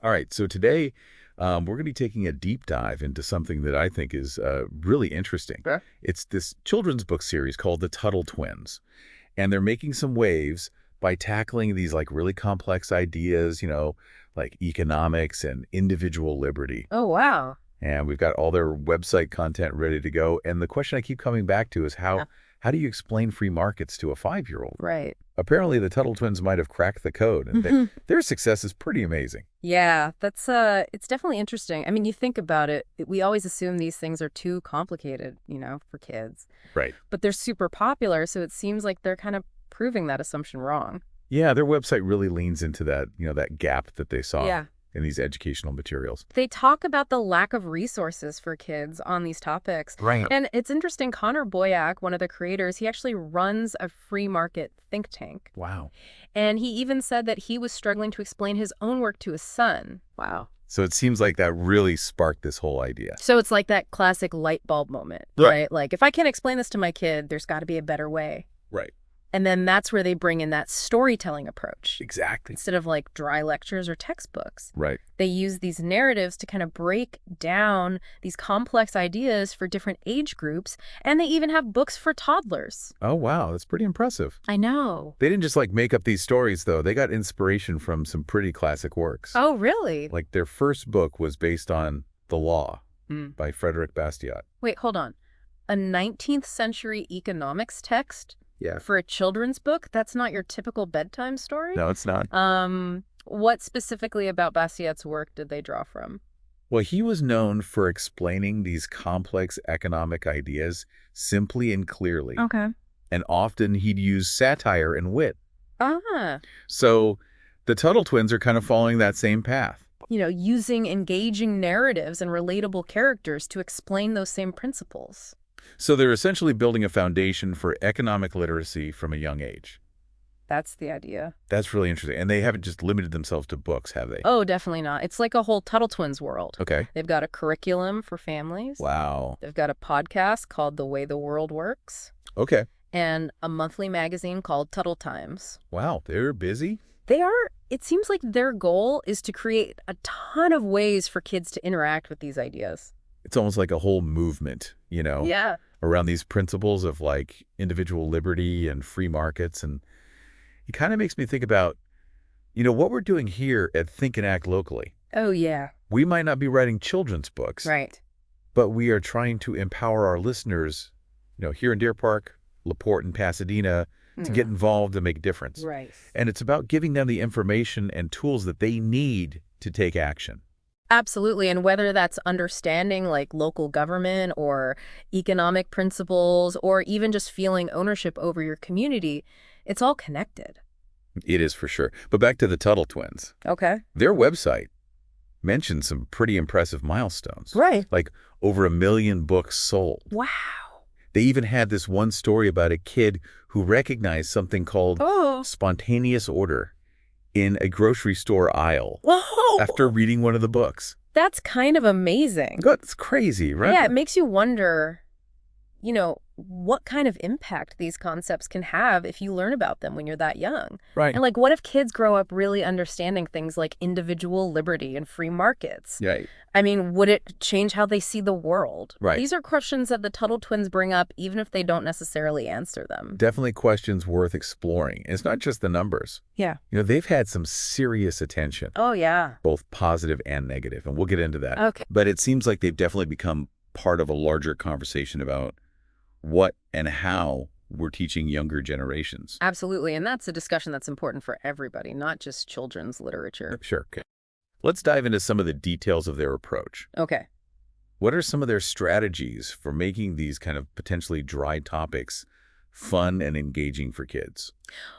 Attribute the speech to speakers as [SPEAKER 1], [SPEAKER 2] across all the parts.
[SPEAKER 1] All right, so today we're going to be taking a deep dive into something that I think is really interesting.
[SPEAKER 2] Okay.
[SPEAKER 1] It's this children's book series called the Tuttle Twins, and they're making some waves by tackling these like really complex ideas, like economics and individual liberty.
[SPEAKER 2] Oh, wow.
[SPEAKER 1] And we've got all their website content ready to go. And the question I keep coming back to is
[SPEAKER 2] Yeah.
[SPEAKER 1] how do you explain free markets to a 5-year-old?
[SPEAKER 2] Right.
[SPEAKER 1] Apparently, the Tuttle Twins might have cracked the code, and their success is pretty amazing.
[SPEAKER 2] Yeah, that's it's definitely interesting. I mean, you think about it, we always assume these things are too complicated, for kids.
[SPEAKER 1] Right.
[SPEAKER 2] But they're super popular, so it seems like they're kind of proving that assumption wrong.
[SPEAKER 1] Yeah, their website really leans into that, that gap that they saw
[SPEAKER 2] Yeah.
[SPEAKER 1] in these educational materials.
[SPEAKER 2] They talk about the lack of resources for kids on these topics.
[SPEAKER 1] Right.
[SPEAKER 2] And it's interesting, Connor Boyack, one of the creators, he actually runs a free market think tank.
[SPEAKER 1] Wow.
[SPEAKER 2] And he even said that he was struggling to explain his own work to his son. Wow.
[SPEAKER 1] So it seems like that really sparked this whole idea.
[SPEAKER 2] So it's like that classic light bulb moment, right? Like, if I can't explain this to my kid, there's got to be a better way.
[SPEAKER 1] Right.
[SPEAKER 2] And then that's where they bring in that storytelling approach.
[SPEAKER 1] Exactly.
[SPEAKER 2] Instead of like dry lectures or textbooks.
[SPEAKER 1] Right.
[SPEAKER 2] They use these narratives to kind of break down these complex ideas for different age groups. And they even have books for toddlers.
[SPEAKER 1] Oh, wow. That's pretty impressive.
[SPEAKER 2] I know.
[SPEAKER 1] They didn't just like make up these stories, though. They got inspiration from some pretty classic works.
[SPEAKER 2] Oh, really?
[SPEAKER 1] Like their first book was based on The Law by Frederick Bastiat.
[SPEAKER 2] Wait, hold on. A 19th century economics text?
[SPEAKER 1] Yeah.
[SPEAKER 2] For a children's book? That's not your typical bedtime story?
[SPEAKER 1] No, it's not.
[SPEAKER 2] What specifically about Bastiat's work did they draw from?
[SPEAKER 1] Well, he was known for explaining these complex economic ideas simply and clearly.
[SPEAKER 2] Okay.
[SPEAKER 1] And often he'd use satire and wit.
[SPEAKER 2] Ah.
[SPEAKER 1] So the Tuttle Twins are kind of following that same path.
[SPEAKER 2] Using engaging narratives and relatable characters to explain those same principles.
[SPEAKER 1] So they're essentially building a foundation for economic literacy from a young age.
[SPEAKER 2] That's the idea.
[SPEAKER 1] That's really interesting. And they haven't just limited themselves to books, have they?
[SPEAKER 2] Oh, definitely not. It's like a whole Tuttle Twins world.
[SPEAKER 1] Okay.
[SPEAKER 2] They've got a curriculum for families.
[SPEAKER 1] Wow.
[SPEAKER 2] They've got a podcast called The Way the World Works.
[SPEAKER 1] Okay.
[SPEAKER 2] And a monthly magazine called Tuttle Times.
[SPEAKER 1] Wow, they're busy.
[SPEAKER 2] It seems like their goal is to create a ton of ways for kids to interact with these ideas.
[SPEAKER 1] It's almost like a whole movement,
[SPEAKER 2] Yeah.
[SPEAKER 1] around these principles of like individual liberty and free markets. And it kind of makes me think about, what we're doing here at Think and Act Locally.
[SPEAKER 2] Oh, yeah.
[SPEAKER 1] We might not be writing children's books,
[SPEAKER 2] Right.
[SPEAKER 1] but we are trying to empower our listeners, here in Deer Park, LaPorte, and Pasadena to get involved and make a difference.
[SPEAKER 2] Right.
[SPEAKER 1] And it's about giving them the information and tools that they need to take action.
[SPEAKER 2] Absolutely. And whether that's understanding like local government or economic principles or even just feeling ownership over your community, it's all connected.
[SPEAKER 1] It is for sure. But back to the Tuttle Twins.
[SPEAKER 2] Okay.
[SPEAKER 1] Their website mentions some pretty impressive milestones.
[SPEAKER 2] Right.
[SPEAKER 1] Like over 1 million books sold.
[SPEAKER 2] Wow.
[SPEAKER 1] They even had this one story about a kid who recognized something called spontaneous order in a grocery store aisle
[SPEAKER 2] Whoa.
[SPEAKER 1] after reading one of the books.
[SPEAKER 2] That's kind of amazing.
[SPEAKER 1] That's crazy, right?
[SPEAKER 2] Yeah, it makes you wonder, what kind of impact these concepts can have if you learn about them when you're that young.
[SPEAKER 1] Right.
[SPEAKER 2] And like, what if kids grow up really understanding things like individual liberty and free markets?
[SPEAKER 1] Right.
[SPEAKER 2] I mean, would it change how they see the world?
[SPEAKER 1] Right.
[SPEAKER 2] These are questions that the Tuttle Twins bring up, even if they don't necessarily answer them.
[SPEAKER 1] Definitely questions worth exploring. And it's not just the numbers.
[SPEAKER 2] Yeah.
[SPEAKER 1] They've had some serious attention,
[SPEAKER 2] Oh, yeah.
[SPEAKER 1] both positive and negative, and we'll get into that.
[SPEAKER 2] Okay.
[SPEAKER 1] But it seems like they've definitely become part of a larger conversation about what and how we're teaching younger generations.
[SPEAKER 2] Absolutely. And that's a discussion that's important for everybody, not just children's literature.
[SPEAKER 1] Sure. Okay. Let's dive into some of the details of their approach.
[SPEAKER 2] Okay.
[SPEAKER 1] What are some of their strategies for making these kind of potentially dry topics fun and engaging for kids?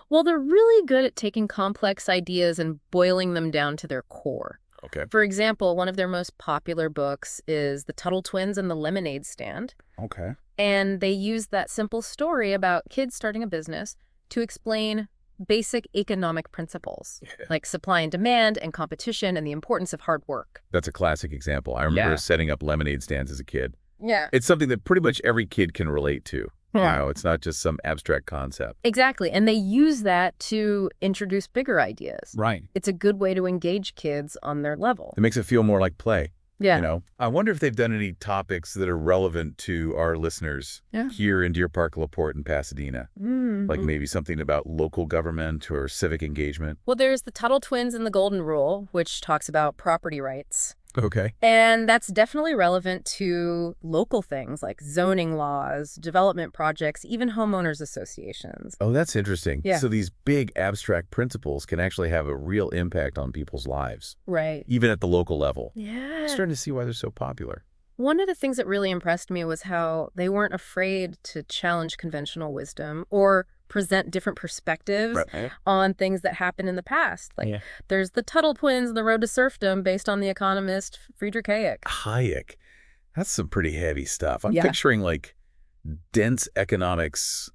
[SPEAKER 2] Well, they're really good at taking complex ideas and boiling them down to their core.
[SPEAKER 1] Okay.
[SPEAKER 2] For example, one of their most popular books is The Tuttle Twins and the Lemonade Stand.
[SPEAKER 1] Okay.
[SPEAKER 2] And they use that simple story about kids starting a business to explain basic economic principles, like supply and demand and competition and the importance of hard work.
[SPEAKER 1] That's a classic example. I remember setting up lemonade stands as a kid.
[SPEAKER 2] Yeah.
[SPEAKER 1] It's something that pretty much every kid can relate to. Wow, it's not just some abstract concept.
[SPEAKER 2] Exactly. And they use that to introduce bigger ideas.
[SPEAKER 1] Right.
[SPEAKER 2] It's a good way to engage kids on their level.
[SPEAKER 1] It makes it feel more like play.
[SPEAKER 2] Yeah.
[SPEAKER 1] I wonder if they've done any topics that are relevant to our listeners here in Deer Park, LaPorte, and Pasadena. Like maybe something about local government or civic engagement.
[SPEAKER 2] Well, there's the Tuttle Twins and the Golden Rule, which talks about property rights.
[SPEAKER 1] Okay.
[SPEAKER 2] And that's definitely relevant to local things like zoning laws, development projects, even homeowners associations.
[SPEAKER 1] Oh, that's interesting.
[SPEAKER 2] Yeah.
[SPEAKER 1] So these big abstract principles can actually have a real impact on people's lives.
[SPEAKER 2] Right.
[SPEAKER 1] Even at the local level.
[SPEAKER 2] Yeah.
[SPEAKER 1] I'm starting to see why they're so popular.
[SPEAKER 2] One of the things that really impressed me was how they weren't afraid to challenge conventional wisdom or present different perspectives on things that happened in the past. Like there's the Tuttle Twins and the Road to Serfdom based on the economist Friedrich Hayek.
[SPEAKER 1] Hayek. That's some pretty heavy stuff. I'm
[SPEAKER 2] Yeah.
[SPEAKER 1] picturing like dense economics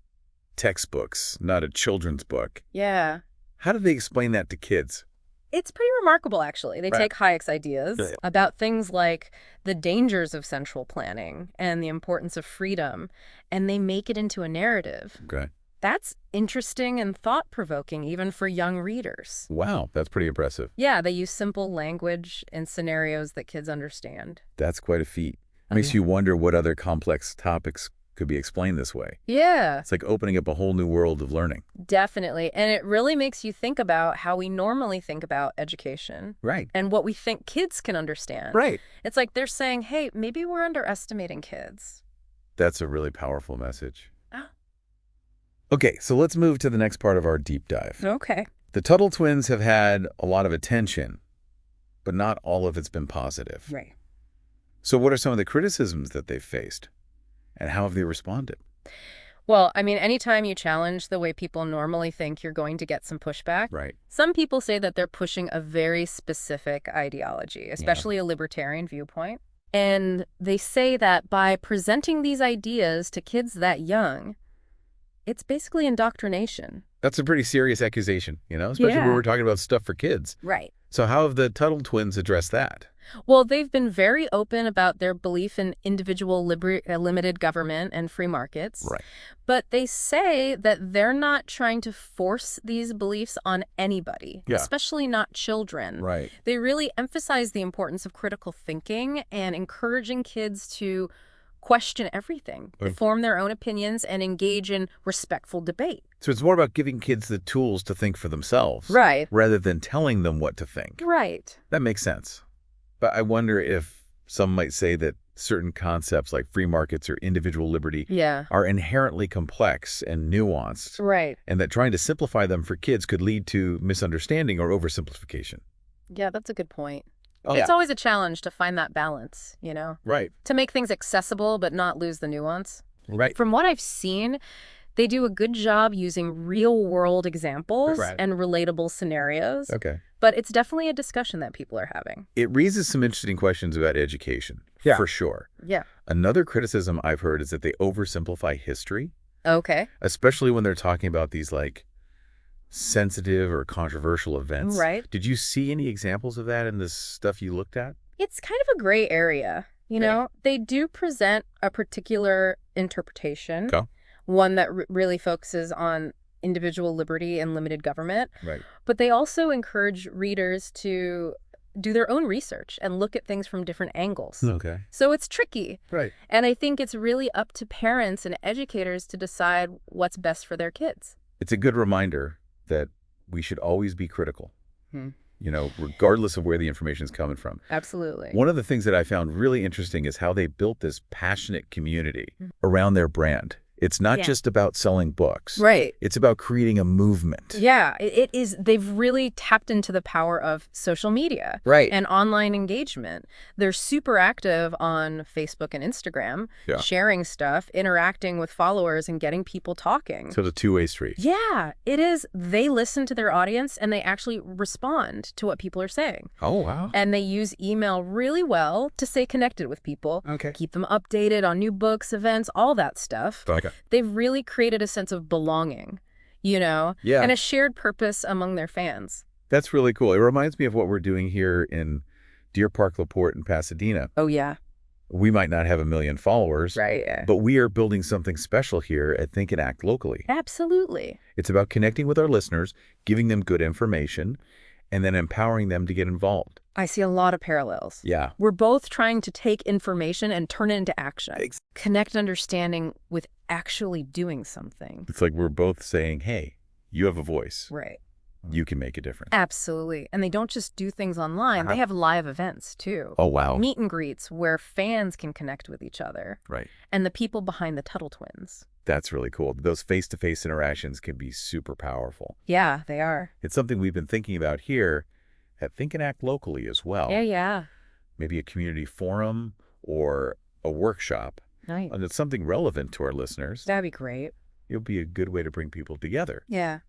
[SPEAKER 1] textbooks, not a children's book.
[SPEAKER 2] Yeah.
[SPEAKER 1] How do they explain that to kids?
[SPEAKER 2] It's pretty remarkable, actually. They
[SPEAKER 1] Right.
[SPEAKER 2] take Hayek's ideas
[SPEAKER 1] Yeah.
[SPEAKER 2] about things like the dangers of central planning and the importance of freedom, and they make it into a narrative.
[SPEAKER 1] Okay.
[SPEAKER 2] That's interesting and thought-provoking, even for young readers.
[SPEAKER 1] Wow, that's pretty impressive.
[SPEAKER 2] Yeah, they use simple language and scenarios that kids understand.
[SPEAKER 1] That's quite a feat. Makes you wonder what other complex topics could be explained this way.
[SPEAKER 2] Yeah,
[SPEAKER 1] It's like opening up a whole new world of learning.
[SPEAKER 2] definitely. And it really makes you think about how we normally think about education
[SPEAKER 1] Right.
[SPEAKER 2] and what we think kids can understand.
[SPEAKER 1] Right.
[SPEAKER 2] It's like they're saying, hey, maybe we're underestimating kids.
[SPEAKER 1] That's a really powerful message.
[SPEAKER 2] Oh.
[SPEAKER 1] Okay, so let's move to the next part of our deep dive.
[SPEAKER 2] Okay.
[SPEAKER 1] The Tuttle Twins have had a lot of attention, but not all of it's been positive.
[SPEAKER 2] Right.
[SPEAKER 1] So what are some of the criticisms that they've faced? And how have they responded?
[SPEAKER 2] Well, I mean, anytime you challenge the way people normally think, you're going to get some pushback.
[SPEAKER 1] Right.
[SPEAKER 2] Some people say that they're pushing a very specific ideology, especially a libertarian viewpoint. And they say that by presenting these ideas to kids that young, it's basically indoctrination.
[SPEAKER 1] That's a pretty serious accusation, especially when we're talking about stuff for kids.
[SPEAKER 2] Right.
[SPEAKER 1] So how have the Tuttle Twins addressed that?
[SPEAKER 2] Well, they've been very open about their belief in individual limited government and free markets.
[SPEAKER 1] Right.
[SPEAKER 2] But they say that they're not trying to force these beliefs on anybody, especially not children.
[SPEAKER 1] Right.
[SPEAKER 2] They really emphasize the importance of critical thinking and encouraging kids to question everything, form their own opinions, and engage in respectful debate.
[SPEAKER 1] So it's more about giving kids the tools to think for themselves.
[SPEAKER 2] Right.
[SPEAKER 1] Rather than telling them what to think.
[SPEAKER 2] Right.
[SPEAKER 1] That makes sense. But I wonder if some might say that certain concepts like free markets or individual liberty are inherently complex and nuanced.
[SPEAKER 2] Right.
[SPEAKER 1] And that trying to simplify them for kids could lead to misunderstanding or oversimplification.
[SPEAKER 2] Yeah, that's a good point.
[SPEAKER 1] Oh,
[SPEAKER 2] it's always a challenge to find that balance,
[SPEAKER 1] Right.
[SPEAKER 2] To make things accessible but not lose the nuance.
[SPEAKER 1] Right.
[SPEAKER 2] From what I've seen, they do a good job using real-world examples and relatable scenarios.
[SPEAKER 1] Okay.
[SPEAKER 2] But it's definitely a discussion that people are having.
[SPEAKER 1] It raises some interesting questions about education, for sure.
[SPEAKER 2] Yeah.
[SPEAKER 1] Another criticism I've heard is that they oversimplify history.
[SPEAKER 2] Okay.
[SPEAKER 1] Especially when they're talking about these like sensitive or controversial events.
[SPEAKER 2] Right.
[SPEAKER 1] Did you see any examples of that in the stuff you looked at?
[SPEAKER 2] It's kind of a gray area, They do present a particular interpretation, one that really focuses on individual liberty and limited government.
[SPEAKER 1] Right.
[SPEAKER 2] But they also encourage readers to do their own research and look at things from different angles.
[SPEAKER 1] Okay.
[SPEAKER 2] So it's tricky.
[SPEAKER 1] Right.
[SPEAKER 2] And I think it's really up to parents and educators to decide what's best for their kids.
[SPEAKER 1] It's a good reminder that we should always be critical, regardless of where the information is coming from.
[SPEAKER 2] Absolutely.
[SPEAKER 1] One of the things that I found really interesting is how they built this passionate community around their brand. It's not just about selling books.
[SPEAKER 2] Right.
[SPEAKER 1] It's about creating a movement.
[SPEAKER 2] Yeah, it is. They've really tapped into the power of social media and online engagement. They're super active on Facebook and Instagram, sharing stuff, interacting with followers, and getting people talking.
[SPEAKER 1] So it's a two-way street.
[SPEAKER 2] Yeah, it is. They listen to their audience, and they actually respond to what people are saying.
[SPEAKER 1] Oh, wow.
[SPEAKER 2] And they use email really well to stay connected with people, keep them updated on new books, events, all that stuff.
[SPEAKER 1] Okay.
[SPEAKER 2] They've really created a sense of belonging, and a shared purpose among their fans.
[SPEAKER 1] That's really cool. It reminds me of what we're doing here in Deer Park, LaPorte, and Pasadena.
[SPEAKER 2] Oh, yeah.
[SPEAKER 1] We might not have a million followers,
[SPEAKER 2] Right.
[SPEAKER 1] but we are building something special here at Think and Act Locally.
[SPEAKER 2] Absolutely.
[SPEAKER 1] It's about connecting with our listeners, giving them good information, and then empowering them to get involved.
[SPEAKER 2] I see a lot of parallels.
[SPEAKER 1] Yeah.
[SPEAKER 2] We're both trying to take information and turn it into action. Connect understanding with actually doing something.
[SPEAKER 1] It's like we're both saying, hey, you have a voice.
[SPEAKER 2] Right.
[SPEAKER 1] You can make a difference.
[SPEAKER 2] Absolutely. And they don't just do things online. They have live events, too.
[SPEAKER 1] Oh, wow.
[SPEAKER 2] Meet and greets where fans can connect with each other.
[SPEAKER 1] Right.
[SPEAKER 2] And the people behind the Tuttle Twins.
[SPEAKER 1] That's really cool. Those face-to-face interactions can be super powerful.
[SPEAKER 2] Yeah, they are.
[SPEAKER 1] It's something we've been thinking about here at Think and Act Locally as well.
[SPEAKER 2] Yeah.
[SPEAKER 1] Maybe a community forum or a workshop.
[SPEAKER 2] Nice.
[SPEAKER 1] And it's something relevant to our listeners.
[SPEAKER 2] That'd be great.
[SPEAKER 1] It'll be a good way to bring people together.
[SPEAKER 2] Yeah.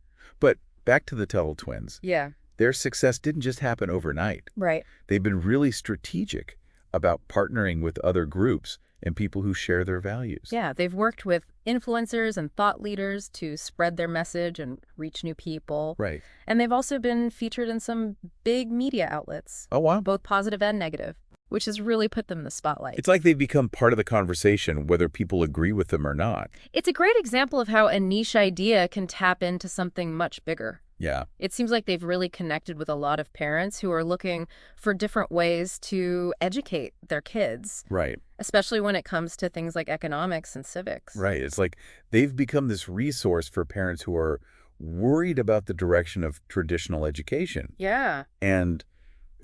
[SPEAKER 1] But back to the Tuttle Twins.
[SPEAKER 2] Yeah.
[SPEAKER 1] Their success didn't just happen overnight.
[SPEAKER 2] Right.
[SPEAKER 1] They've been really strategic about partnering with other groups and people who share their values.
[SPEAKER 2] Yeah, they've worked with influencers and thought leaders to spread their message and reach new people.
[SPEAKER 1] Right.
[SPEAKER 2] And they've also been featured in some big media outlets.
[SPEAKER 1] Oh, wow.
[SPEAKER 2] Both positive and negative, which has really put them in the spotlight.
[SPEAKER 1] It's like they've become part of the conversation, whether people agree with them or not.
[SPEAKER 2] It's a great example of how a niche idea can tap into something much bigger.
[SPEAKER 1] Yeah.
[SPEAKER 2] It seems like they've really connected with a lot of parents who are looking for different ways to educate their kids.
[SPEAKER 1] Right.
[SPEAKER 2] Especially when it comes to things like economics and civics.
[SPEAKER 1] Right. It's like they've become this resource for parents who are worried about the direction of traditional education.
[SPEAKER 2] Yeah.
[SPEAKER 1] And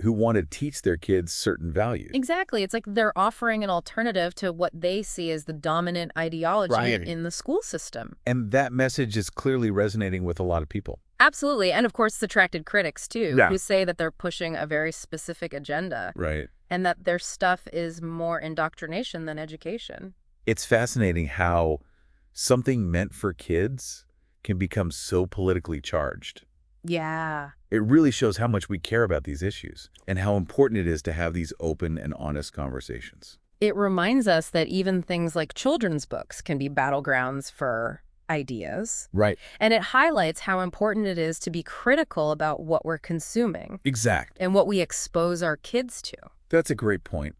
[SPEAKER 1] who want to teach their kids certain values.
[SPEAKER 2] Exactly. It's like they're offering an alternative to what they see as the dominant ideology in the school system.
[SPEAKER 1] And that message is clearly resonating with a lot of people.
[SPEAKER 2] Absolutely. And of course, it's attracted critics, too,
[SPEAKER 1] Yeah.
[SPEAKER 2] who say that they're pushing a very specific agenda.
[SPEAKER 1] Right.
[SPEAKER 2] And that their stuff is more indoctrination than education.
[SPEAKER 1] It's fascinating how something meant for kids can become so politically charged.
[SPEAKER 2] Yeah.
[SPEAKER 1] It really shows how much we care about these issues and how important it is to have these open and honest conversations.
[SPEAKER 2] It reminds us that even things like children's books can be battlegrounds for ideas.
[SPEAKER 1] Right.
[SPEAKER 2] And it highlights how important it is to be critical about what we're consuming.
[SPEAKER 1] Exact.
[SPEAKER 2] And what we expose our kids to.
[SPEAKER 1] That's a great point.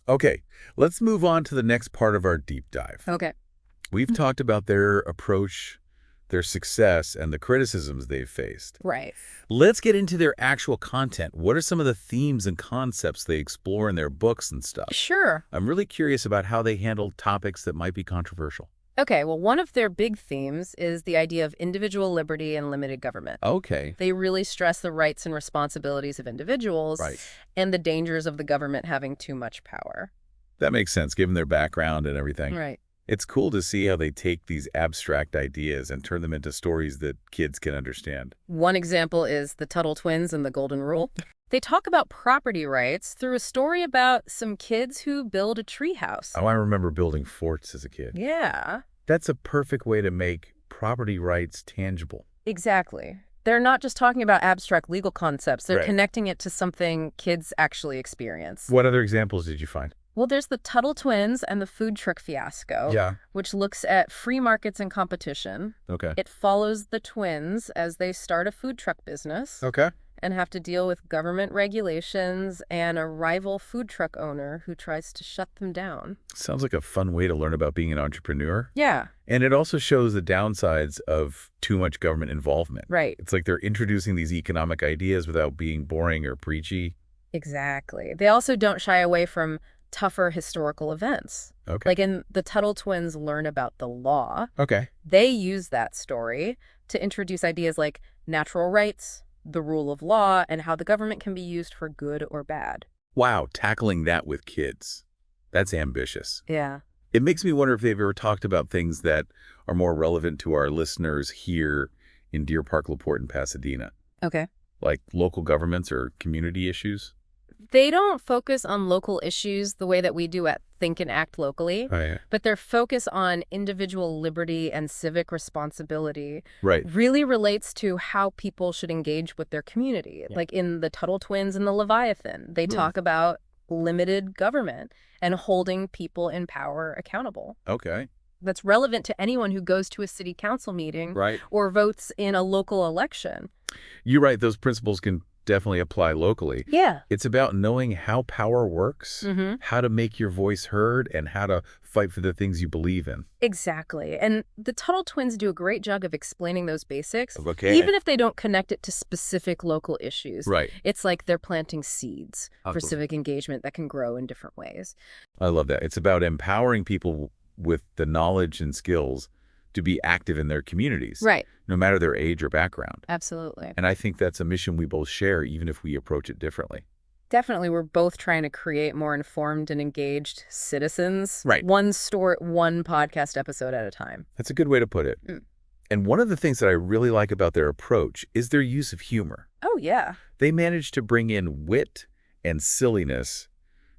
[SPEAKER 1] Okay, let's move on to the next part of our deep dive.
[SPEAKER 2] Okay.
[SPEAKER 1] We've talked about their approach, their success, and the criticisms they've faced.
[SPEAKER 2] Right.
[SPEAKER 1] Let's get into their actual content. What are some of the themes and concepts they explore in their books and stuff?
[SPEAKER 2] Sure.
[SPEAKER 1] I'm really curious about how they handle topics that might be controversial.
[SPEAKER 2] Okay, well, one of their big themes is the idea of individual liberty and limited government.
[SPEAKER 1] Okay.
[SPEAKER 2] They really stress the rights and responsibilities of individuals and the dangers of the government having too much power.
[SPEAKER 1] That makes sense, given their background and everything.
[SPEAKER 2] Right.
[SPEAKER 1] It's cool to see how they take these abstract ideas and turn them into stories that kids can understand.
[SPEAKER 2] One example is the Tuttle Twins and the Golden Rule. They talk about property rights through a story about some kids who build a treehouse.
[SPEAKER 1] Oh, I remember building forts as a kid.
[SPEAKER 2] Yeah.
[SPEAKER 1] That's a perfect way to make property rights tangible.
[SPEAKER 2] Exactly. They're not just talking about abstract legal concepts. They're connecting it to something kids actually experience.
[SPEAKER 1] What other examples did you find?
[SPEAKER 2] Well, there's the Tuttle Twins and the food truck fiasco, which looks at free markets and competition.
[SPEAKER 1] Okay.
[SPEAKER 2] It follows the twins as they start a food truck business.
[SPEAKER 1] Okay.
[SPEAKER 2] And have to deal with government regulations and a rival food truck owner who tries to shut them down.
[SPEAKER 1] Sounds like a fun way to learn about being an entrepreneur.
[SPEAKER 2] Yeah.
[SPEAKER 1] And it also shows the downsides of too much government involvement.
[SPEAKER 2] Right.
[SPEAKER 1] It's like they're introducing these economic ideas without being boring or preachy.
[SPEAKER 2] Exactly. They also don't shy away from tougher historical events.
[SPEAKER 1] Okay.
[SPEAKER 2] Like in The Tuttle Twins Learn About the Law.
[SPEAKER 1] Okay.
[SPEAKER 2] They use that story to introduce ideas like natural rights, the rule of law, and how the government can be used for good or bad.
[SPEAKER 1] Wow, tackling that with kids. That's ambitious.
[SPEAKER 2] Yeah.
[SPEAKER 1] It makes me wonder if they've ever talked about things that are more relevant to our listeners here in Deer Park, LaPorte, and Pasadena.
[SPEAKER 2] Okay.
[SPEAKER 1] Like local governments or community issues.
[SPEAKER 2] They don't focus on local issues the way that we do at Think and Act Locally, but their focus on individual liberty and civic responsibility really relates to how people should engage with their community. Like in the Tuttle Twins and the Leviathan, they talk about limited government and holding people in power accountable.
[SPEAKER 1] Okay.
[SPEAKER 2] That's relevant to anyone who goes to a city council meeting or votes in a local election.
[SPEAKER 1] You're right. Those principles can definitely apply locally.
[SPEAKER 2] Yeah.
[SPEAKER 1] It's about knowing how power works, how to make your voice heard, and how to fight for the things you believe in.
[SPEAKER 2] Exactly. And the Tuttle Twins do a great job of explaining those basics,
[SPEAKER 1] Okay.
[SPEAKER 2] even if they don't connect it to specific local issues.
[SPEAKER 1] Right.
[SPEAKER 2] It's like they're planting seeds for civic engagement that can grow in different ways.
[SPEAKER 1] I love that. It's about empowering people with the knowledge and skills to be active in their communities,
[SPEAKER 2] Right.
[SPEAKER 1] no matter their age or background.
[SPEAKER 2] Absolutely.
[SPEAKER 1] And I think that's a mission we both share, even if we approach it differently.
[SPEAKER 2] Definitely, we're both trying to create more informed and engaged citizens.
[SPEAKER 1] Right.
[SPEAKER 2] One podcast episode at a time.
[SPEAKER 1] That's a good way to put it. And one of the things that I really like about their approach is their use of humor.
[SPEAKER 2] Oh, yeah.
[SPEAKER 1] They manage to bring in wit and silliness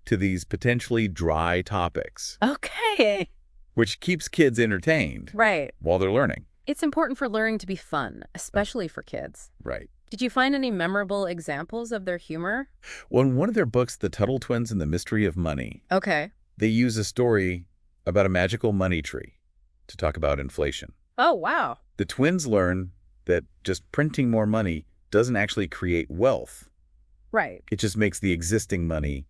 [SPEAKER 1] to these potentially dry topics.
[SPEAKER 2] Okay.
[SPEAKER 1] Which keeps kids entertained.
[SPEAKER 2] Right.
[SPEAKER 1] While they're learning.
[SPEAKER 2] It's important for learning to be fun, especially for kids.
[SPEAKER 1] Right.
[SPEAKER 2] Did you find any memorable examples of their humor?
[SPEAKER 1] Well, in one of their books, The Tuttle Twins and the Mystery of Money,
[SPEAKER 2] Okay.
[SPEAKER 1] they use a story about a magical money tree to talk about inflation.
[SPEAKER 2] Oh, wow.
[SPEAKER 1] The twins learn that just printing more money doesn't actually create wealth.
[SPEAKER 2] Right.
[SPEAKER 1] It just makes the existing money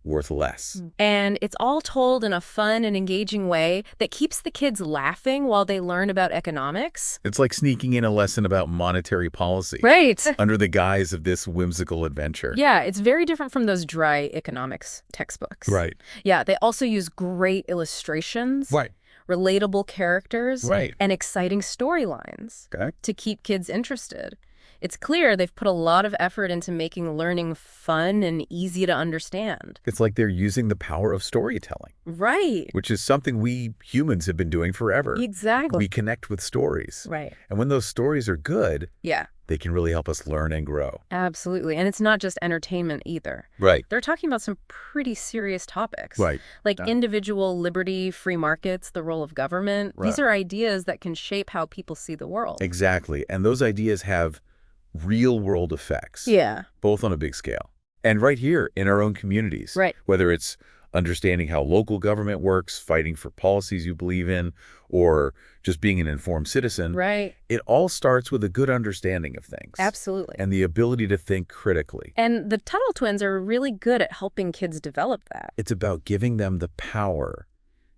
[SPEAKER 1] worth less.
[SPEAKER 2] And it's all told in a fun and engaging way that keeps the kids laughing while they learn about economics.
[SPEAKER 1] It's like sneaking in a lesson about monetary policy.
[SPEAKER 2] Right.
[SPEAKER 1] Under the guise of this whimsical adventure.
[SPEAKER 2] Yeah, it's very different from those dry economics textbooks.
[SPEAKER 1] Right.
[SPEAKER 2] Yeah, they also use great illustrations.
[SPEAKER 1] Right.
[SPEAKER 2] Relatable characters.
[SPEAKER 1] Right.
[SPEAKER 2] And exciting storylines.
[SPEAKER 1] Okay.
[SPEAKER 2] To keep kids interested. It's clear they've put a lot of effort into making learning fun and easy to understand.
[SPEAKER 1] It's like they're using the power of storytelling.
[SPEAKER 2] Right.
[SPEAKER 1] Which is something we humans have been doing forever.
[SPEAKER 2] Exactly.
[SPEAKER 1] We connect with stories.
[SPEAKER 2] Right.
[SPEAKER 1] And when those stories are good,
[SPEAKER 2] yeah,
[SPEAKER 1] they can really help us learn and grow.
[SPEAKER 2] Absolutely. And it's not just entertainment either.
[SPEAKER 1] Right.
[SPEAKER 2] They're talking about some pretty serious topics.
[SPEAKER 1] Right.
[SPEAKER 2] Like individual liberty, free markets, the role of government.
[SPEAKER 1] Right.
[SPEAKER 2] These are ideas that can shape how people see the world.
[SPEAKER 1] Exactly. And those ideas have real-world effects.
[SPEAKER 2] Yeah.
[SPEAKER 1] Both on a big scale. And right here in our own communities.
[SPEAKER 2] Right.
[SPEAKER 1] Whether it's understanding how local government works, fighting for policies you believe in, or just being an informed citizen.
[SPEAKER 2] Right.
[SPEAKER 1] It all starts with a good understanding of things.
[SPEAKER 2] Absolutely.
[SPEAKER 1] And the ability to think critically.
[SPEAKER 2] And the Tuttle Twins are really good at helping kids develop that.
[SPEAKER 1] It's about giving them the power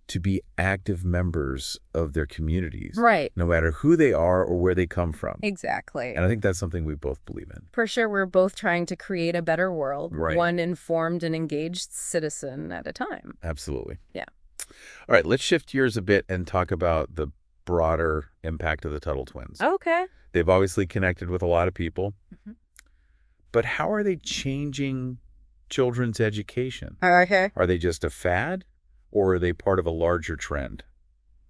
[SPEAKER 1] to be active members of their communities.
[SPEAKER 2] Right.
[SPEAKER 1] No matter who they are or where they come from.
[SPEAKER 2] Exactly.
[SPEAKER 1] And I think that's something we both believe in.
[SPEAKER 2] For sure, we're both trying to create a better world,
[SPEAKER 1] right.
[SPEAKER 2] One informed and engaged citizen at a time.
[SPEAKER 1] Absolutely.
[SPEAKER 2] Yeah.
[SPEAKER 1] All right, let's shift gears a bit and talk about the broader impact of the Tuttle Twins.
[SPEAKER 2] Okay.
[SPEAKER 1] They've obviously connected with a lot of people. But how are they changing children's education?
[SPEAKER 2] Okay.
[SPEAKER 1] Are they just a fad? Or are they part of a larger trend?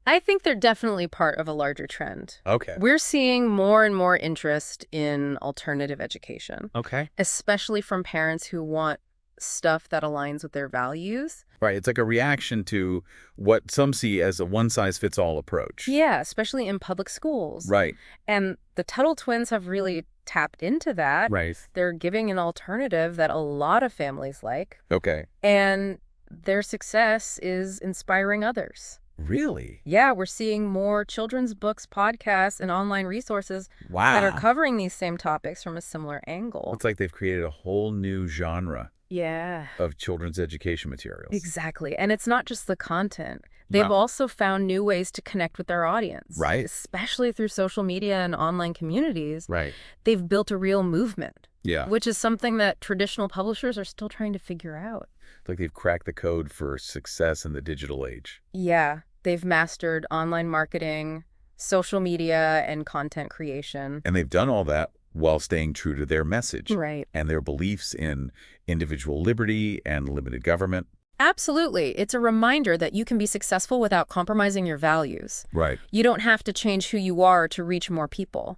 [SPEAKER 2] I think they're definitely part of a larger trend.
[SPEAKER 1] Okay.
[SPEAKER 2] We're seeing more and more interest in alternative education.
[SPEAKER 1] Okay.
[SPEAKER 2] Especially from parents who want stuff that aligns with their values.
[SPEAKER 1] Right. It's like a reaction to what some see as a one-size-fits-all approach.
[SPEAKER 2] Yeah, especially in public schools.
[SPEAKER 1] Right.
[SPEAKER 2] And the Tuttle Twins have really tapped into that.
[SPEAKER 1] Right.
[SPEAKER 2] They're giving an alternative that a lot of families like.
[SPEAKER 1] Okay.
[SPEAKER 2] And their success is inspiring others.
[SPEAKER 1] Really?
[SPEAKER 2] Yeah, we're seeing more children's books, podcasts, and online resources
[SPEAKER 1] wow.
[SPEAKER 2] that are covering these same topics from a similar angle.
[SPEAKER 1] It's like they've created a whole new genre
[SPEAKER 2] yeah.
[SPEAKER 1] of children's education materials.
[SPEAKER 2] Exactly. And it's not just the content. They've also found new ways to connect with their audience.
[SPEAKER 1] Right.
[SPEAKER 2] Especially through social media and online communities.
[SPEAKER 1] Right.
[SPEAKER 2] They've built a real movement.
[SPEAKER 1] Yeah.
[SPEAKER 2] Which is something that traditional publishers are still trying to figure out.
[SPEAKER 1] It's like they've cracked the code for success in the digital age.
[SPEAKER 2] Yeah. They've mastered online marketing, social media, and content creation.
[SPEAKER 1] And they've done all that while staying true to their message.
[SPEAKER 2] Right.
[SPEAKER 1] And their beliefs in individual liberty and limited government.
[SPEAKER 2] Absolutely. It's a reminder that you can be successful without compromising your values.
[SPEAKER 1] Right.
[SPEAKER 2] You don't have to change who you are to reach more people.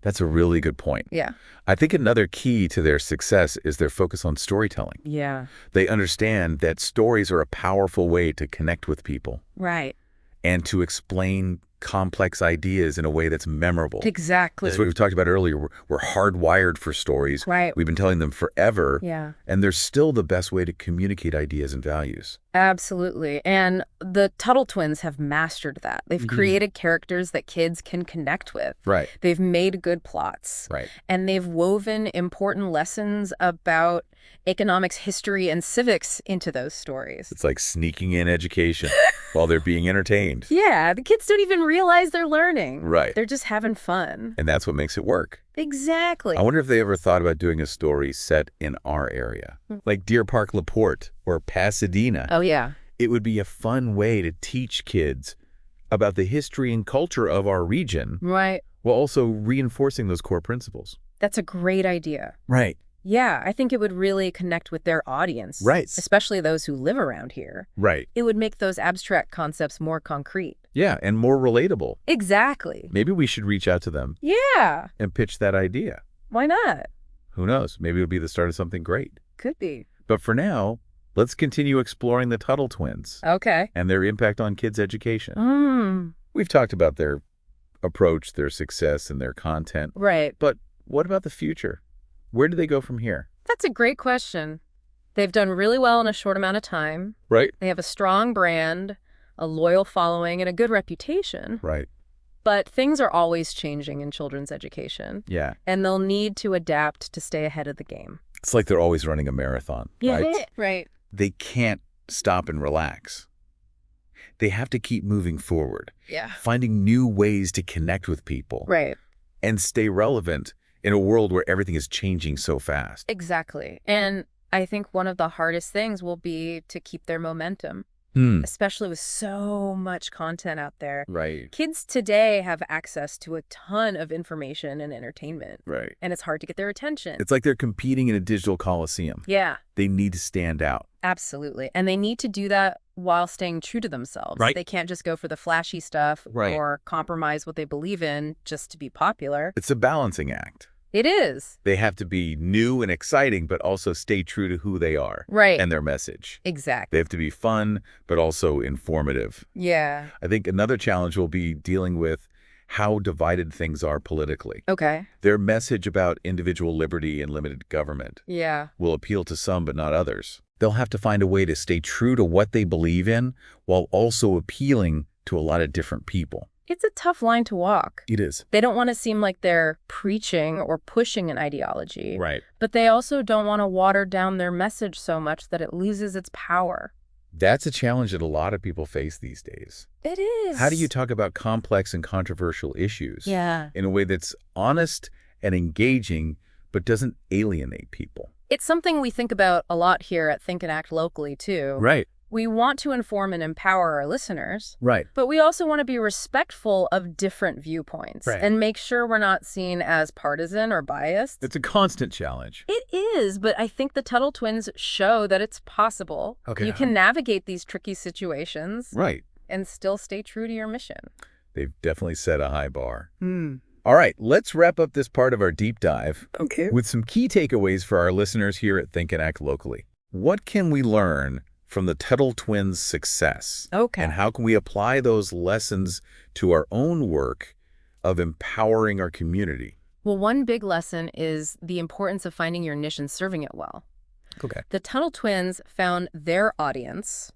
[SPEAKER 1] That's a really good point.
[SPEAKER 2] Yeah.
[SPEAKER 1] I think another key to their success is their focus on storytelling.
[SPEAKER 2] Yeah.
[SPEAKER 1] They understand that stories are a powerful way to connect with people.
[SPEAKER 2] Right.
[SPEAKER 1] And to explain complex ideas in a way that's memorable.
[SPEAKER 2] Exactly.
[SPEAKER 1] That's what we talked about earlier. We're hardwired for stories.
[SPEAKER 2] Right.
[SPEAKER 1] We've been telling them forever.
[SPEAKER 2] Yeah.
[SPEAKER 1] And they're still the best way to communicate ideas and values.
[SPEAKER 2] Absolutely. And the Tuttle Twins have mastered that. They've created characters that kids can connect with.
[SPEAKER 1] Right.
[SPEAKER 2] They've made good plots.
[SPEAKER 1] Right.
[SPEAKER 2] And they've woven important lessons about economics, history, and civics into those stories.
[SPEAKER 1] It's like sneaking in education while they're being entertained.
[SPEAKER 2] Yeah, the kids don't even realize they're learning.
[SPEAKER 1] Right.
[SPEAKER 2] They're just having fun.
[SPEAKER 1] And that's what makes it work.
[SPEAKER 2] Exactly.
[SPEAKER 1] I wonder if they ever thought about doing a story set in our area, like Deer Park, LaPorte, or Pasadena.
[SPEAKER 2] Oh, yeah.
[SPEAKER 1] It would be a fun way to teach kids about the history and culture of our region.
[SPEAKER 2] Right.
[SPEAKER 1] While also reinforcing those core principles.
[SPEAKER 2] That's a great idea.
[SPEAKER 1] Right.
[SPEAKER 2] Yeah, I think it would really connect with their audience.
[SPEAKER 1] Right.
[SPEAKER 2] Especially those who live around here.
[SPEAKER 1] Right.
[SPEAKER 2] It would make those abstract concepts more concrete.
[SPEAKER 1] Yeah, and more relatable.
[SPEAKER 2] Exactly.
[SPEAKER 1] Maybe we should reach out to them.
[SPEAKER 2] Yeah.
[SPEAKER 1] And pitch that idea.
[SPEAKER 2] Why not?
[SPEAKER 1] Who knows? Maybe it would be the start of something great.
[SPEAKER 2] Could be.
[SPEAKER 1] But for now, let's continue exploring the Tuttle Twins.
[SPEAKER 2] Okay.
[SPEAKER 1] And their impact on kids' education. We've talked about their approach, their success, and their content.
[SPEAKER 2] Right.
[SPEAKER 1] But what about the future? Where do they go from here?
[SPEAKER 2] That's a great question. They've done really well in a short amount of time.
[SPEAKER 1] Right.
[SPEAKER 2] They have a strong brand, a loyal following, and a good reputation.
[SPEAKER 1] Right.
[SPEAKER 2] But things are always changing in children's education.
[SPEAKER 1] Yeah.
[SPEAKER 2] And they'll need to adapt to stay ahead of the game.
[SPEAKER 1] It's like they're always running a marathon.
[SPEAKER 2] Yeah.
[SPEAKER 1] Right?
[SPEAKER 2] Right.
[SPEAKER 1] They can't stop and relax. They have to keep moving forward.
[SPEAKER 2] Yeah.
[SPEAKER 1] Finding new ways to connect with people.
[SPEAKER 2] Right.
[SPEAKER 1] And stay relevant in a world where everything is changing so fast.
[SPEAKER 2] Exactly. And I think one of the hardest things will be to keep their momentum, especially with so much content out there.
[SPEAKER 1] Right.
[SPEAKER 2] Kids today have access to a ton of information and entertainment.
[SPEAKER 1] Right.
[SPEAKER 2] And it's hard to get their attention.
[SPEAKER 1] It's like they're competing in a digital coliseum.
[SPEAKER 2] Yeah.
[SPEAKER 1] They need to stand out.
[SPEAKER 2] Absolutely. And they need to do that while staying true to themselves.
[SPEAKER 1] Right.
[SPEAKER 2] They can't just go for the flashy stuff or compromise what they believe in just to be popular.
[SPEAKER 1] It's a balancing act.
[SPEAKER 2] It is.
[SPEAKER 1] They have to be new and exciting, but also stay true to who they are.
[SPEAKER 2] Right.
[SPEAKER 1] And their message.
[SPEAKER 2] Exactly.
[SPEAKER 1] They have to be fun, but also informative.
[SPEAKER 2] Yeah.
[SPEAKER 1] I think another challenge will be dealing with how divided things are politically.
[SPEAKER 2] Okay.
[SPEAKER 1] Their message about individual liberty and limited government will appeal to some, but not others. They'll have to find a way to stay true to what they believe in while also appealing to a lot of different people.
[SPEAKER 2] It's a tough line to walk.
[SPEAKER 1] It is.
[SPEAKER 2] They don't want to seem like they're preaching or pushing an ideology.
[SPEAKER 1] Right.
[SPEAKER 2] But they also don't want to water down their message so much that it loses its power.
[SPEAKER 1] That's a challenge that a lot of people face these days.
[SPEAKER 2] It is.
[SPEAKER 1] How do you talk about complex and controversial issues
[SPEAKER 2] in
[SPEAKER 1] a way that's honest and engaging, but doesn't alienate people?
[SPEAKER 2] It's something we think about a lot here at Think and Act Locally, too.
[SPEAKER 1] Right.
[SPEAKER 2] We want to inform and empower our listeners.
[SPEAKER 1] Right.
[SPEAKER 2] But we also want to be respectful of different viewpoints and make sure we're not seen as partisan or biased.
[SPEAKER 1] It's a constant challenge.
[SPEAKER 2] It is, but I think the Tuttle Twins show that it's possible.
[SPEAKER 1] Okay.
[SPEAKER 2] You can navigate these tricky situations.
[SPEAKER 1] Right.
[SPEAKER 2] And still stay true to your mission.
[SPEAKER 1] They've definitely set a high bar. All right, let's wrap up this part of our deep dive with some key takeaways for our listeners here at Think and Act Locally. What can we learn from the Tuttle Twins' success? And how can we apply those lessons to our own work of empowering our community?
[SPEAKER 2] Well, one big lesson is the importance of finding your niche and serving it well. The Tuttle Twins found their audience.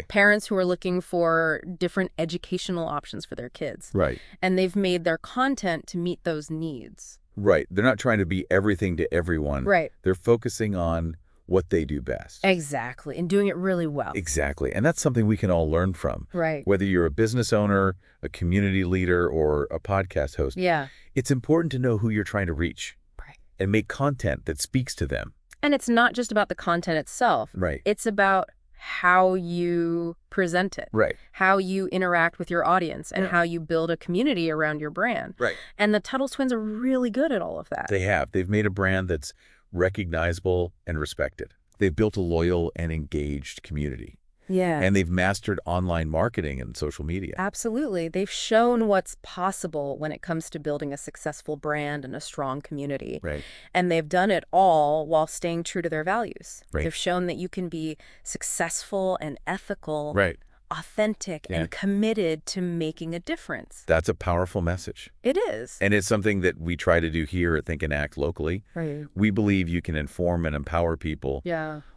[SPEAKER 2] Parents who are looking for different educational options for their kids.
[SPEAKER 1] Right.
[SPEAKER 2] And they've made their content to meet those needs.
[SPEAKER 1] Right. They're not trying to be everything to everyone.
[SPEAKER 2] Right.
[SPEAKER 1] They're focusing on what they do best.
[SPEAKER 2] Exactly. And doing it really well.
[SPEAKER 1] Exactly. And that's something we can all learn from.
[SPEAKER 2] Right.
[SPEAKER 1] Whether you're a business owner, a community leader, or a podcast host.
[SPEAKER 2] Yeah.
[SPEAKER 1] It's important to know who you're trying to reach.
[SPEAKER 2] Right.
[SPEAKER 1] And make content that speaks to them.
[SPEAKER 2] And it's not just about the content itself.
[SPEAKER 1] Right.
[SPEAKER 2] It's about how you present it.
[SPEAKER 1] Right.
[SPEAKER 2] How you interact with your audience and how you build a community around your brand.
[SPEAKER 1] Right.
[SPEAKER 2] And the Tuttle Twins are really good at all of that.
[SPEAKER 1] They have. They've made a brand that's recognizable and respected. They've built a loyal and engaged community.
[SPEAKER 2] Yeah.
[SPEAKER 1] And they've mastered online marketing and social media.
[SPEAKER 2] Absolutely. They've shown what's possible when it comes to building a successful brand and a strong community.
[SPEAKER 1] Right.
[SPEAKER 2] And they've done it all while staying true to their values.
[SPEAKER 1] Right.
[SPEAKER 2] They've shown that you can be successful and ethical
[SPEAKER 1] Right.
[SPEAKER 2] authentic and committed to making a difference.
[SPEAKER 1] That's a powerful message.
[SPEAKER 2] It is.
[SPEAKER 1] And it's something that we try to do here at Think and Act locally.
[SPEAKER 2] Right.
[SPEAKER 1] We believe you can inform and empower people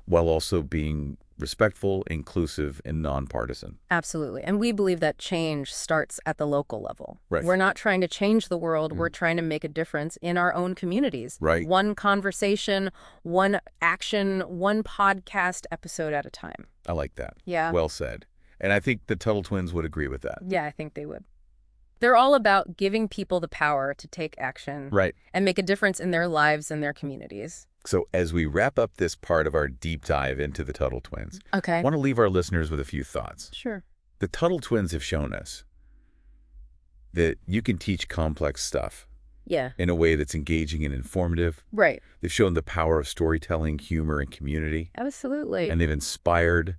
[SPEAKER 1] while also being respectful, inclusive, and nonpartisan.
[SPEAKER 2] Absolutely. And we believe that change starts at the local level.
[SPEAKER 1] Right.
[SPEAKER 2] We're not trying to change the world. We're trying to make a difference in our own communities.
[SPEAKER 1] Right.
[SPEAKER 2] One conversation, one action, one podcast episode at a time.
[SPEAKER 1] I like that.
[SPEAKER 2] Yeah.
[SPEAKER 1] Well said. And I think the Tuttle Twins would agree with that.
[SPEAKER 2] Yeah, I think they would. They're all about giving people the power to take action.
[SPEAKER 1] Right.
[SPEAKER 2] And make a difference in their lives and their communities.
[SPEAKER 1] So as we wrap up this part of our deep dive into the Tuttle Twins, I want to leave our listeners with a few thoughts.
[SPEAKER 2] Sure.
[SPEAKER 1] The Tuttle Twins have shown us that you can teach complex stuff in a way that's engaging and informative.
[SPEAKER 2] Right.
[SPEAKER 1] They've shown the power of storytelling, humor, and community.
[SPEAKER 2] Absolutely.
[SPEAKER 1] And they've inspired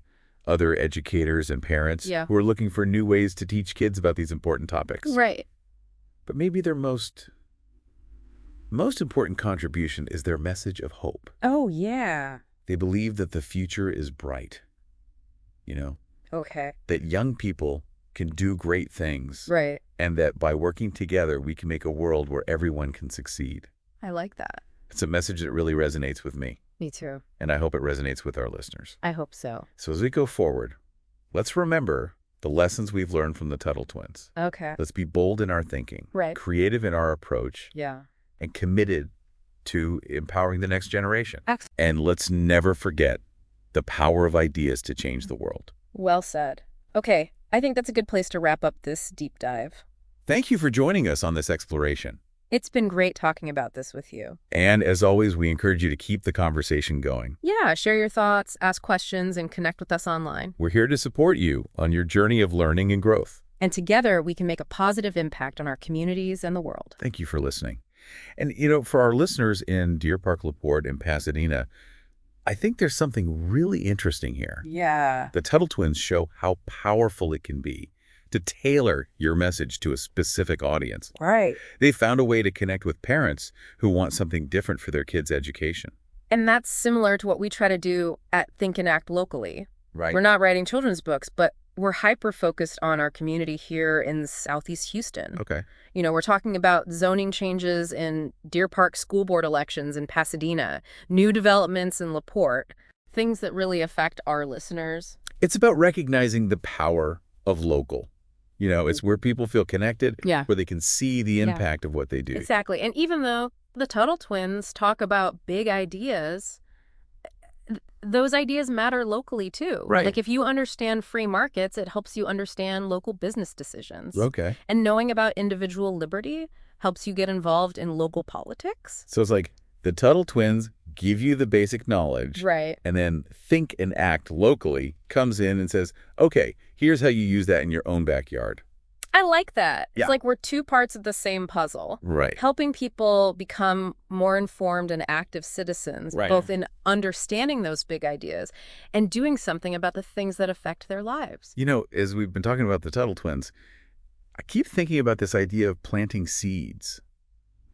[SPEAKER 1] other educators and parents who are looking for new ways to teach kids about these important topics.
[SPEAKER 2] Right.
[SPEAKER 1] But maybe their most important contribution is their message of hope.
[SPEAKER 2] Oh, yeah.
[SPEAKER 1] They believe that the future is bright,
[SPEAKER 2] Okay.
[SPEAKER 1] that young people can do great things.
[SPEAKER 2] Right.
[SPEAKER 1] And that by working together, we can make a world where everyone can succeed.
[SPEAKER 2] I like that.
[SPEAKER 1] It's a message that really resonates with me.
[SPEAKER 2] Me too.
[SPEAKER 1] And I hope it resonates with our listeners.
[SPEAKER 2] I hope so.
[SPEAKER 1] So as we go forward, let's remember the lessons we've learned from the Tuttle Twins.
[SPEAKER 2] Okay.
[SPEAKER 1] Let's be bold in our thinking, creative in our approach, and committed to empowering the next generation.
[SPEAKER 2] Excellent.
[SPEAKER 1] And let's never forget the power of ideas to change the world.
[SPEAKER 2] Well said. Okay, I think that's a good place to wrap up this deep dive.
[SPEAKER 1] Thank you for joining us on this exploration.
[SPEAKER 2] It's been great talking about this with you.
[SPEAKER 1] And as always, we encourage you to keep the conversation going.
[SPEAKER 2] Yeah, share your thoughts, ask questions, and connect with us online.
[SPEAKER 1] We're here to support you on your journey of learning and growth.
[SPEAKER 2] And together, we can make a positive impact on our communities and the world.
[SPEAKER 1] Thank you for listening. And, for our listeners in Deer Park, LaPorte, and Pasadena, I think there's something really interesting here.
[SPEAKER 2] Yeah.
[SPEAKER 1] The Tuttle Twins show how powerful it can be to tailor your message to a specific audience.
[SPEAKER 2] Right.
[SPEAKER 1] They found a way to connect with parents who want something different for their kids' education.
[SPEAKER 2] And that's similar to what we try to do at Think and Act locally.
[SPEAKER 1] Right.
[SPEAKER 2] We're not writing children's books, but we're hyper-focused on our community here in Southeast Houston.
[SPEAKER 1] Okay.
[SPEAKER 2] We're talking about zoning changes in Deer Park school board elections in Pasadena, new developments in LaPorte, things that really affect our listeners.
[SPEAKER 1] It's about recognizing the power of local. It's where people feel connected, where they can see the impact of what they do.
[SPEAKER 2] Exactly. And even though the Tuttle Twins talk about big ideas, those ideas matter locally too.
[SPEAKER 1] Right.
[SPEAKER 2] Like if you understand free markets, it helps you understand local business decisions.
[SPEAKER 1] Okay.
[SPEAKER 2] And knowing about individual liberty helps you get involved in local politics.
[SPEAKER 1] So it's like the Tuttle Twins give you the basic knowledge.
[SPEAKER 2] Right.
[SPEAKER 1] And then Think and Act locally comes in and says, okay, here's how you use that in your own backyard.
[SPEAKER 2] I like that.
[SPEAKER 1] Yeah.
[SPEAKER 2] It's like we're two parts of the same puzzle.
[SPEAKER 1] Right.
[SPEAKER 2] Helping people become more informed and active citizens, both in understanding those big ideas and doing something about the things that affect their lives.
[SPEAKER 1] As we've been talking about the Tuttle Twins, I keep thinking about this idea of planting seeds.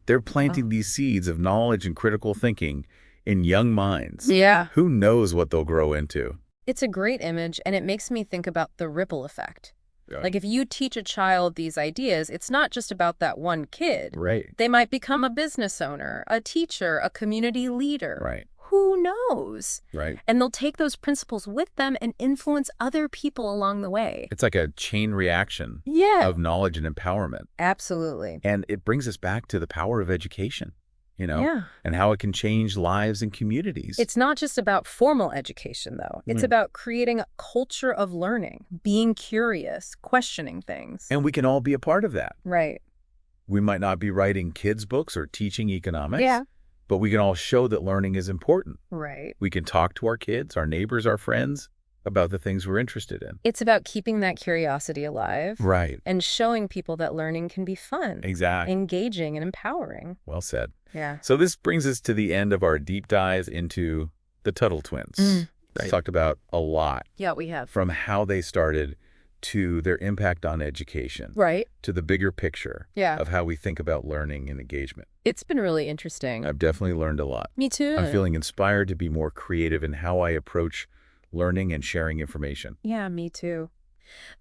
[SPEAKER 1] They're planting these seeds of knowledge and critical thinking in young minds.
[SPEAKER 2] Yeah.
[SPEAKER 1] Who knows what they'll grow into?
[SPEAKER 2] It's a great image, and it makes me think about the ripple effect.
[SPEAKER 1] Yeah.
[SPEAKER 2] Like if you teach a child these ideas, it's not just about that one kid.
[SPEAKER 1] Right.
[SPEAKER 2] They might become a business owner, a teacher, a community leader.
[SPEAKER 1] Right.
[SPEAKER 2] Who knows?
[SPEAKER 1] Right.
[SPEAKER 2] And they'll take those principles with them and influence other people along the way.
[SPEAKER 1] It's like a chain reaction of knowledge and empowerment.
[SPEAKER 2] Absolutely.
[SPEAKER 1] And it brings us back to the power of education, and how it can change lives and communities.
[SPEAKER 2] It's not just about formal education, though. It's about creating a culture of learning, being curious, questioning things.
[SPEAKER 1] And we can all be a part of that.
[SPEAKER 2] Right.
[SPEAKER 1] We might not be writing kids' books or teaching economics.
[SPEAKER 2] Yeah.
[SPEAKER 1] But we can all show that learning is important.
[SPEAKER 2] Right.
[SPEAKER 1] We can talk to our kids, our neighbors, our friends about the things we're interested in.
[SPEAKER 2] It's about keeping that curiosity alive.
[SPEAKER 1] Right.
[SPEAKER 2] And showing people that learning can be fun.
[SPEAKER 1] Exactly.
[SPEAKER 2] Engaging and empowering.
[SPEAKER 1] Well said.
[SPEAKER 2] Yeah.
[SPEAKER 1] So this brings us to the end of our deep dive into the Tuttle Twins. We've talked about a lot.
[SPEAKER 2] Yeah, we have.
[SPEAKER 1] From how they started to their impact on education.
[SPEAKER 2] Right.
[SPEAKER 1] To the bigger picture of how we think about learning and engagement.
[SPEAKER 2] It's been really interesting.
[SPEAKER 1] I've definitely learned a lot.
[SPEAKER 2] Me too.
[SPEAKER 1] I'm feeling inspired to be more creative in how I approach learning and sharing information.
[SPEAKER 2] Yeah, me too.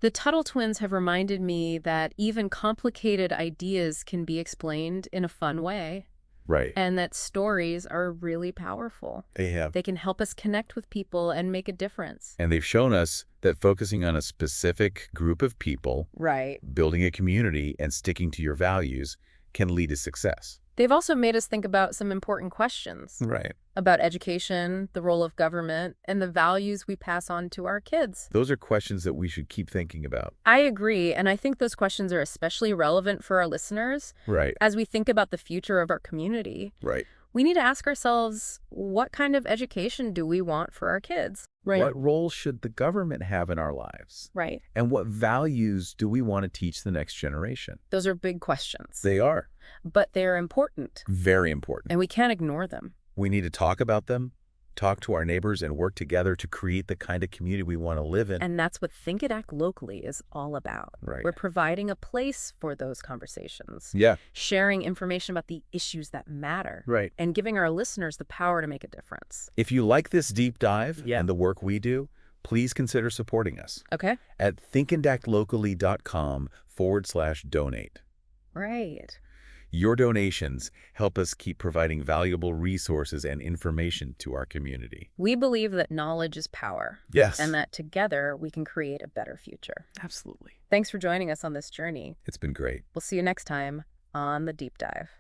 [SPEAKER 2] The Tuttle Twins have reminded me that even complicated ideas can be explained in a fun way.
[SPEAKER 1] Right.
[SPEAKER 2] And that stories are really powerful.
[SPEAKER 1] They have.
[SPEAKER 2] They can help us connect with people and make a difference.
[SPEAKER 1] And they've shown us that focusing on a specific group of people,
[SPEAKER 2] Right.
[SPEAKER 1] building a community, and sticking to your values can lead to success.
[SPEAKER 2] They've also made us think about some important questions.
[SPEAKER 1] Right.
[SPEAKER 2] About education, the role of government, and the values we pass on to our kids.
[SPEAKER 1] Those are questions that we should keep thinking about.
[SPEAKER 2] I agree, and I think those questions are especially relevant for our listeners.
[SPEAKER 1] Right.
[SPEAKER 2] As we think about the future of our community.
[SPEAKER 1] Right.
[SPEAKER 2] We need to ask ourselves, what kind of education do we want for our kids?
[SPEAKER 1] Right. What role should the government have in our lives?
[SPEAKER 2] Right.
[SPEAKER 1] And what values do we want to teach the next generation?
[SPEAKER 2] Those are big questions.
[SPEAKER 1] They are.
[SPEAKER 2] But they're important.
[SPEAKER 1] Very important.
[SPEAKER 2] And we can't ignore them.
[SPEAKER 1] We need to talk about them, talk to our neighbors, and work together to create the kind of community we want to live in.
[SPEAKER 2] And that's what Think and Act Locally is all about.
[SPEAKER 1] Right.
[SPEAKER 2] We're providing a place for those conversations.
[SPEAKER 1] Yeah.
[SPEAKER 2] Sharing information about the issues that matter.
[SPEAKER 1] Right.
[SPEAKER 2] And giving our listeners the power to make a difference.
[SPEAKER 1] If you like this deep dive and the work we do, please consider supporting us.
[SPEAKER 2] Okay.
[SPEAKER 1] At thinkandactlocally.com/donate.
[SPEAKER 2] Right.
[SPEAKER 1] Your donations help us keep providing valuable resources and information to our community.
[SPEAKER 2] We believe that knowledge is power.
[SPEAKER 1] Yes.
[SPEAKER 2] And that together we can create a better future.
[SPEAKER 1] Absolutely.
[SPEAKER 2] Thanks for joining us on this journey.
[SPEAKER 1] It's been great.
[SPEAKER 2] We'll see you next time on The Deep Dive.